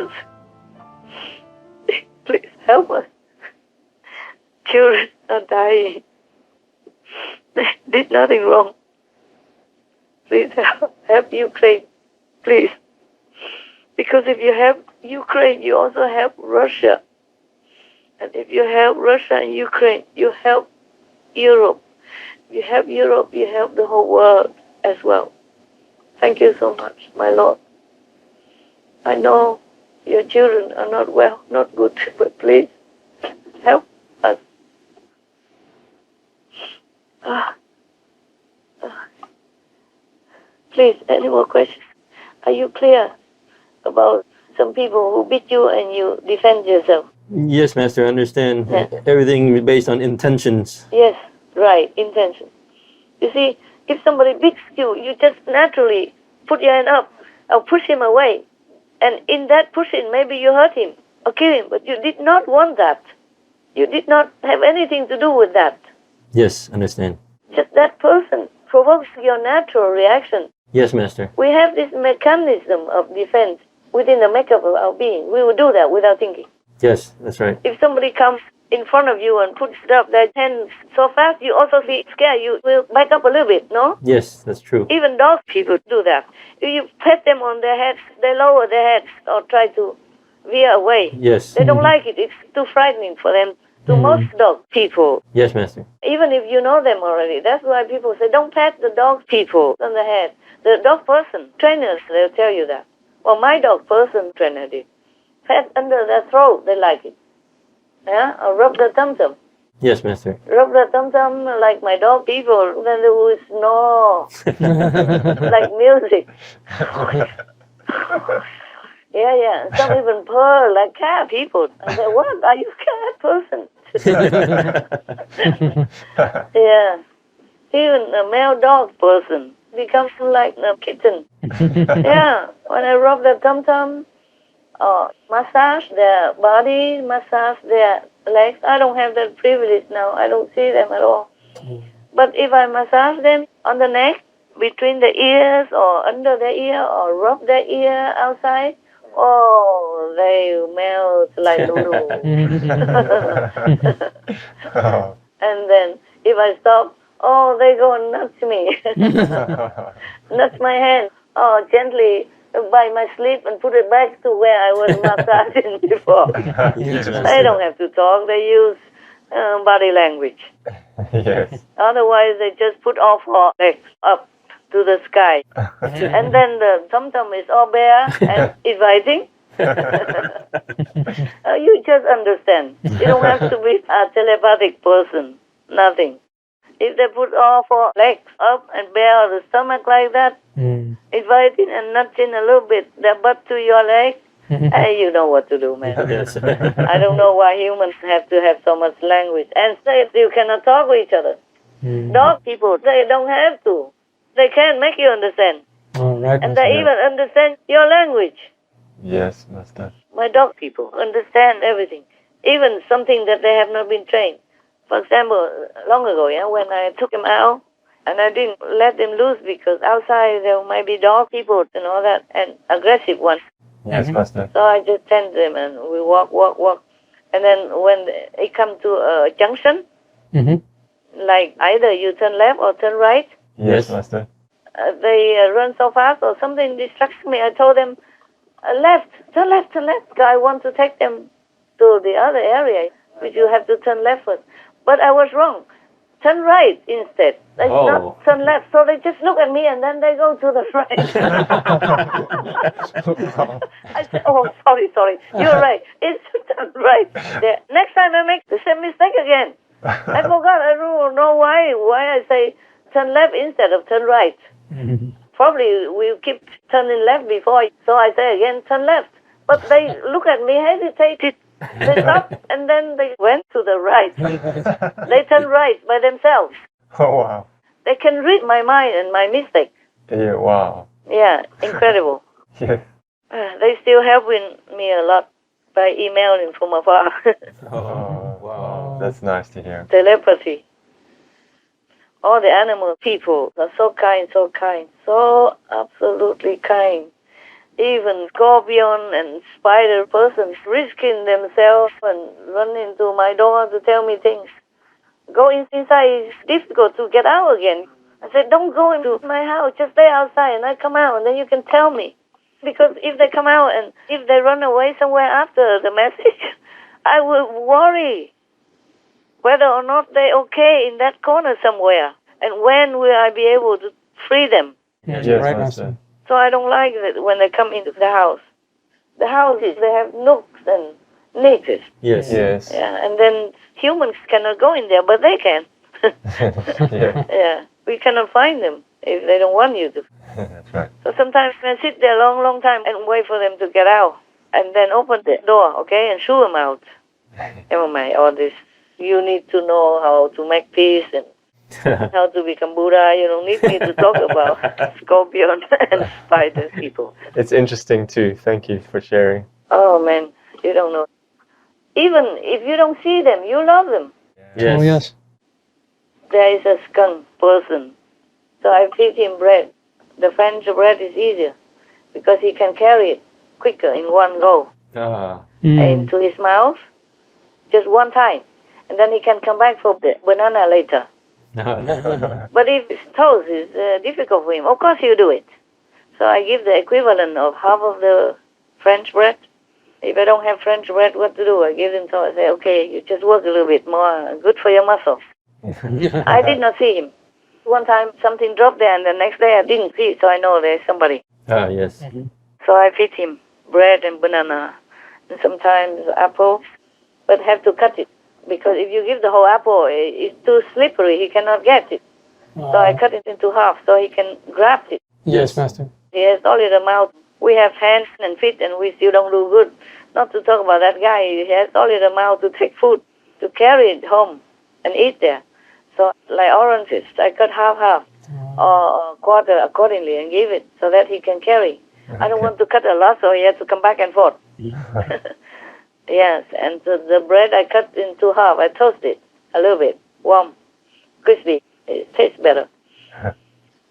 us. Please help us. Children are dying. They did nothing wrong. Please help Ukraine. Please. Because if you help Ukraine, you also help Russia. And if you help Russia and Ukraine, you help Europe. If you help Europe, you help the whole world as well. Thank you so much, my Lord. I know your children are not well, not good, but please help us. Please, any more questions? Are you clear about some people who beat you and you defend yourself? Yes, Master, I understand. Yeah. Everything based on intentions. Yes, right, intention. You see, if somebody beats you, you just naturally put your hand up or push him away. And in that pushing, maybe you hurt him or kill him, but you did not want that. You did not have anything to do with that. Yes, understand. Just that person provokes your natural reaction. Yes, Master. We have this mechanism of defense within the makeup of our being. We will do that without thinking. Yes, that's right. If somebody comes in front of you and puts up their hand so fast, you also feel scared. You will back up a little bit, no? Yes, that's true. Even dog people do that. If you pat them on their heads, they lower their heads or try to veer away. Yes. They don't like it. It's too frightening for them. To most dog people, Yes, Master. even if you know them already, that's why people say, don't pat the dog people on the head. The dog person, trainers, they'll tell you that. Well, my dog person trainer did. Pat under their throat, they like it. Yeah, or rub the tum-tum. Yes, Master. Rub the tum-tum like my dog people, then they will snore like music. Yeah. Some even purr like cat people. I say, what? Are you cat person? Yeah. Even a male dog person becomes like a kitten. Yeah. When I rub the tum-tum, massage their body, massage their legs. I don't have that privilege now. I don't see them at all. But if I massage them on the neck, between the ears or under the ear or rub their ear outside, oh, they melt like noodles. And then if I stop, oh, they go and nudge me. Nudge my hand. Oh, gently by my sleeve and put it back to where I was massaging before. Yes, They don't have to talk. They use body language. Yes. Otherwise, they just put all four legs up to the sky. And then the tum-tum is all bare and inviting. You just understand. You don't have to be a telepathic person. Nothing. If they put all four legs up and bare the stomach like that, inviting and nudging a little bit their butt to your leg, you know what to do, man. Yes. I don't know why humans have to have so much language and say you cannot talk with each other. Dog people, they don't have to. They can make you understand. All right, And they even understand your language. Yes, Master. My dog people understand everything, even something that they have not been trained. For example, long ago, when I took him out, and I didn't let them loose because outside there might be dog people and all that, and aggressive ones. Yes, Master. So I just tend them and we walk. And then when it comes to a junction, like either you turn left or turn right, Yes, Master. they run so fast or something distracts me. I told them, left, turn left. I want to take them to the other area, which you have to turn left first. But I was wrong. Turn right instead. They not turn left. So they just look at me and then they go to the right. I said, oh, sorry. You're right. It's turn right. There. Next time I make the same mistake again. I forgot. I don't know why I say turn left instead of turn right. Probably we keep turning left before. So I say again, turn left. But they look at me, hesitated. They stopped and then they went to the right. They turned right by themselves. Oh, wow. They can read my mind and my mistake. Yeah, wow. Yeah, incredible. Yes. They still helping me a lot by emailing from afar. Oh, wow. That's nice to hear. Telepathy. All the animal people are so kind, so absolutely kind. even scorpion and spider persons risking themselves and run into my door to tell me things. Go inside, it's difficult to get out again. I said, don't go into my house, just stay outside and I come out and then you can tell me. Because if they come out and if they run away somewhere after the message, I will worry whether or not they're okay in that corner somewhere. And when will I be able to free them? Yes, right, Master. Master. So I don't like that when they come into the house. The houses, they have nooks and niches. Yes. Yes. Yeah, and then humans cannot go in there, but they can. Yeah. Yeah, we cannot find them if they don't want you to. That's right. So sometimes I sit there a long, long time and wait for them to get out, and then open the door, okay, and shoo them out. Never mind all this. You need to know how to make peace and how to become Buddha. You don't need me to talk about scorpion and spider people. It's interesting too. Thank you for sharing. Oh man, you don't know. Even if you don't see them, you love them. Yes. Oh, yes. There is a skunk person, so I feed him bread. The French bread is easier because he can carry it quicker in one go Ah. into his mouth, just one time, and then he can come back for the banana later. But if his toast is difficult for him, of course you do it. So I give the equivalent of half of the French bread. If I don't have French bread, what to do? I give them so I say, okay, you just work a little bit more, good for your muscles. I did not see him. One time something dropped there and the next day I didn't see it, so I know there's somebody. Ah, yes. So I feed him bread and banana and sometimes apple, but have to cut it because if you give the whole apple, it's too slippery, he cannot get it. So I cut it into half so he can grab it. Yes, Master. He has only the mouth. We have hands and feet and we still don't do good. Not to talk about that guy, he has only the mouth to take food, to carry it home and eat there. So like oranges, I cut half or quarter accordingly and give it so that he can carry. I don't want to cut a lot so he has to come back and forth. Yes, and the bread I cut into half. I toast it a little bit, warm, crispy. It tastes better.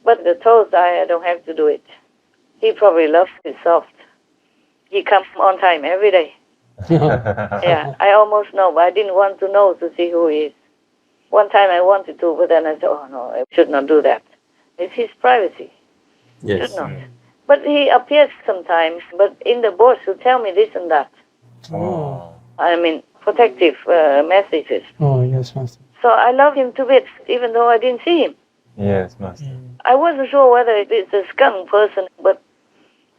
But the toast, I don't have to do it. He probably loves it soft. He comes on time every day. Yeah, I almost know, but I didn't want to know to see who he is. One time I wanted to, but then I said, oh no, I should not do that. It's his privacy. Yes. Should not. But he appears sometimes, but in the bush to tell me this and that. Oh. I mean, protective messages. Oh, yes, Master. So I love him to bits, even though I didn't see him. Yes, Master. I wasn't sure whether it is a skunk person, but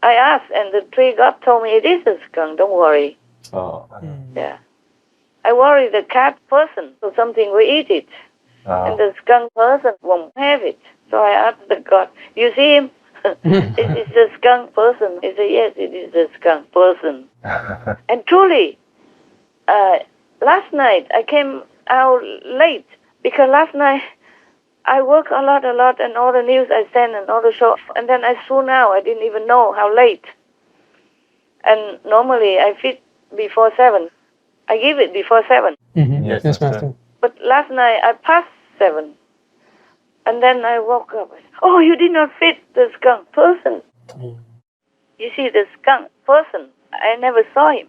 I asked, and the tree god told me it is a skunk. Don't worry. Oh. Yeah. I worry the cat person, so something will eat it, and the skunk person won't have it. So I asked the god, you see him? It is the skunk person. He said, yes, it is the skunk person. And truly, last night I came out late because last night I work a lot, and all the news I send and all the shows, and then I soon out. I didn't even know how late. And normally I feed before 7. I give it before 7. Yes, Yes, Master. But last night I passed 7. And then I woke up. Oh, you did not feed the skunk person. You see, the skunk person, I never saw him.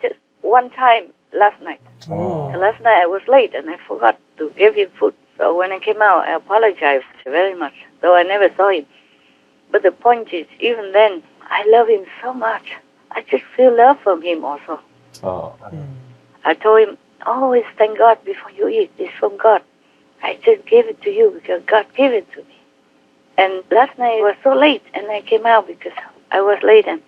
Just one time last night. Oh. And last night I was late and I forgot to give him food. So when I came out, I apologized very much, though I never saw him. But the point is, even then, I love him so much. I just feel love from him also. Oh. I told him, always thank God before you eat. It's from God. I just gave it to you because God gave it to me. And last night it was so late, and I came out because I was late, and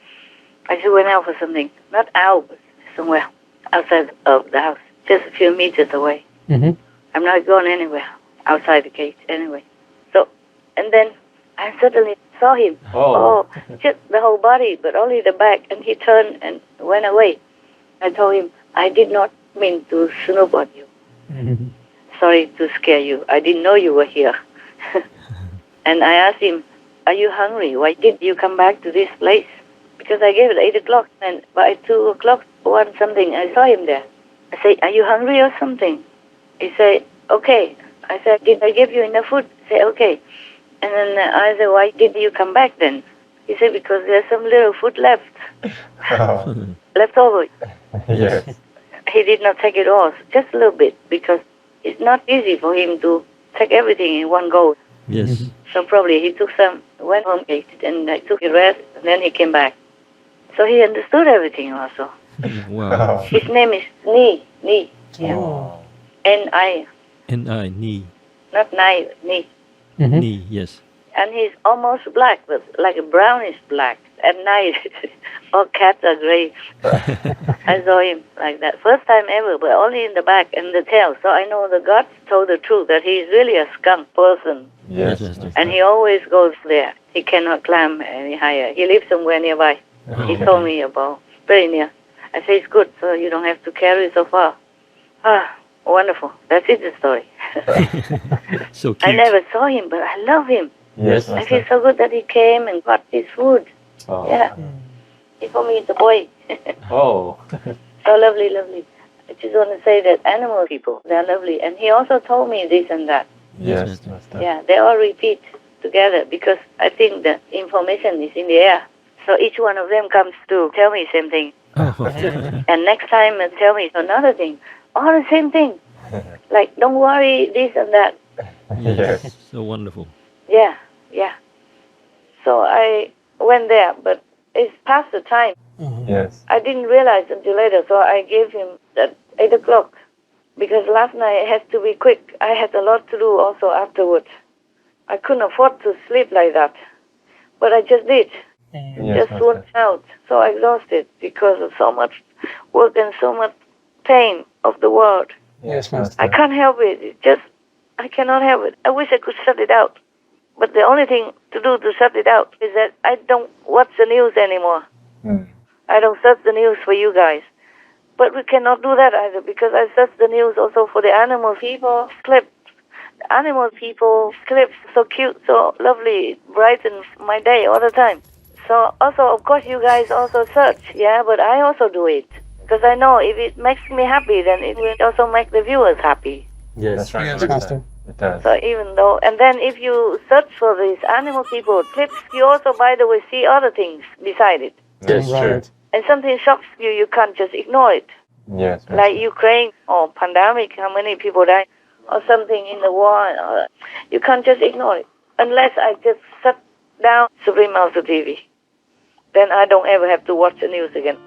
I just went out for something. Not out, but somewhere outside of the house, just a few meters away. I'm not going anywhere outside the gate anyway. So, and then I suddenly saw him. Oh. Just the whole body, but only the back, and he turned and went away. I told him, I did not mean to snoop on you. Sorry to scare you. I didn't know you were here. And I asked him, are you hungry? Why did you come back to this place? Because I gave it 8 o'clock, and by 2 o'clock, 1 something, I saw him there. I said, are you hungry or something? He said, okay. I said, did I give you enough food? He said, okay. And then I said, why did you come back then? He said, because there's some little food left over. Yes. He did not take it all, just a little bit, because it's not easy for him to take everything in one go. Yes. So probably he took some, went home, ate it, and I took the rest, and then he came back. So he understood everything also. Wow. His name is Ni. Yeah. Oh. N-I, N-I, Ni. not Nai, Ni. Ni, yes. And he's almost black, but like a brownish black. At night, all cats are gray. I saw him like that. First time ever, but only in the back and the tail. So I know the gods told the truth that he's really a skunk person. Yes. Yes, yes. And he always goes there. He cannot climb any higher. He lives somewhere nearby. He told me about, very near. I say, it's good, so you don't have to carry so far. Ah, wonderful. That's it, the story. So cute. I never saw him, but I love him. Yes, I feel so good that he came and got his food. Oh. Yeah. He told me it's a boy. Oh. So lovely, lovely. I just want to say that animal people, they're lovely. And he also told me this and that. Yes, Master. Yeah, they all repeat together because I think the information is in the air. So each one of them comes to tell me same thing. Oh. And next time tell me another thing. All the same thing. Like, don't worry, this and that. Yes. So wonderful. Yeah. So I went there, but it's past the time. Yes. I didn't realize until later, so I gave him at 8 o'clock. Because last night it has to be quick. I had a lot to do also afterwards. I couldn't afford to sleep like that. But I just did. Yes, Just worn Master. out, so exhausted because of so much work and so much pain of the world. Yes, I Master. can't help it. I cannot help it. I wish I could shut it out. But the only thing to do to shut it out is that I don't watch the news anymore. Mm. I don't search the news for you guys. But we cannot do that either because I search the news also for the animal people clips. The animal people clips, so cute, so lovely, it brightens my day all the time. So also, of course, you guys also search, yeah, but I also do it. Because I know if it makes me happy, then it will also make the viewers happy. Yes. That's right, Yes, Master. It does. So even though, and then if you search for these animal people clips, you also, by the way, see other things beside it. Yes, True. Right. And something shocks you, you can't just ignore it. Yes, Master. Like Ukraine or pandemic, how many people died, or something in the war. You can't just ignore it. Unless I just shut down Supreme Master TV. Then I don't ever have to watch the news again.